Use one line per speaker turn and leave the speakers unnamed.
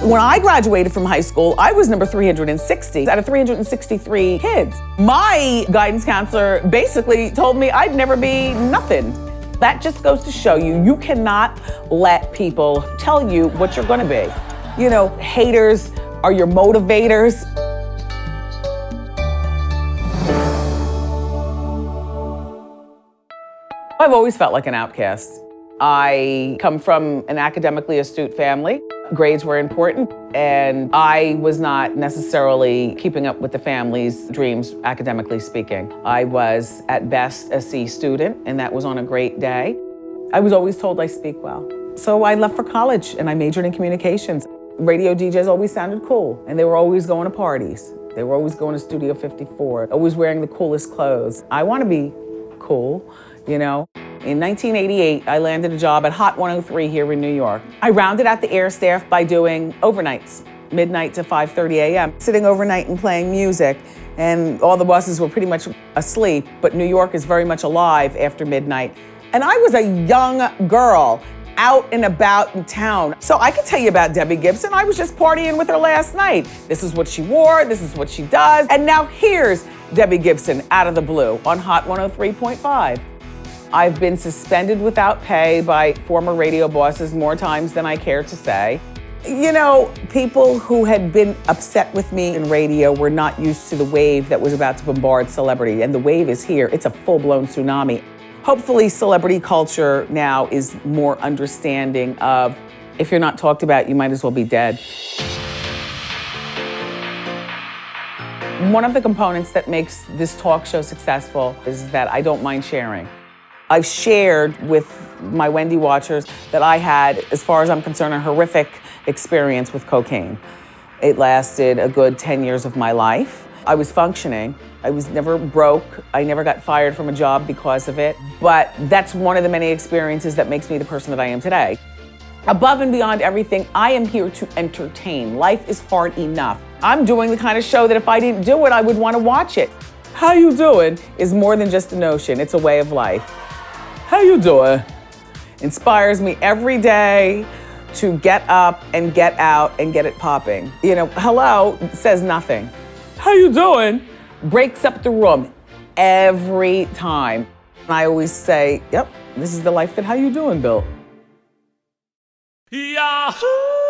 When I graduated from high school, I was number 360 out of 363 kids. My guidance counselor basically told me I'd never be nothing. That just goes to show you, you cannot let people tell you what you're gonna be. You know, haters are your motivators. I've always felt like an outcast. I come from an academically astute family. Grades were important, and I was not necessarily keeping up with the family's dreams, academically speaking. I was, at best, a C student, and that was on a great day. I was always told I speak well. So I left for college, and I majored in communications. Radio DJs always sounded cool, and they were always going to parties. They were always going to Studio 54, always wearing the coolest clothes. I want to be cool, you know? In 1988, I landed a job at Hot 103 here in New York. I rounded out the air staff by doing overnights, midnight to 5:30 a.m., sitting overnight and playing music, and all the buses were pretty much asleep, but New York is very much alive after midnight. And I was a young girl out and about in town. So I could tell you about Debbie Gibson. I was just partying with her last night. This is what she wore, this is what she does. And now here's Debbie Gibson out of the blue on Hot 103.5. I've been suspended without pay by former radio bosses more times than I care to say. You know, people who had been upset with me in radio were not used to the wave that was about to bombard celebrity, and the wave is here. It's a full-blown tsunami. Hopefully, celebrity culture now is more understanding of, if you're not talked about, you might as well be dead. One of the components that makes this talk show successful is that I don't mind sharing. I've shared with my Wendy watchers that I had, as far as I'm concerned, a horrific experience with cocaine. It lasted a good 10 years of my life. I was functioning. I was never broke. I never got fired from a job because of it. But that's one of the many experiences that makes me the person that I am today. Above and beyond everything, I am here to entertain. Life is hard enough. I'm doing the kind of show that if I didn't do it, I would want to watch it. How you doing is more than just a notion. It's a way of life. How you doing? Inspires me every day to get up and get out and get it popping. You know, hello says nothing. How you doing? Breaks up the room every time. And I always say, yep, this is the life that How You Doing built.
Yahoo!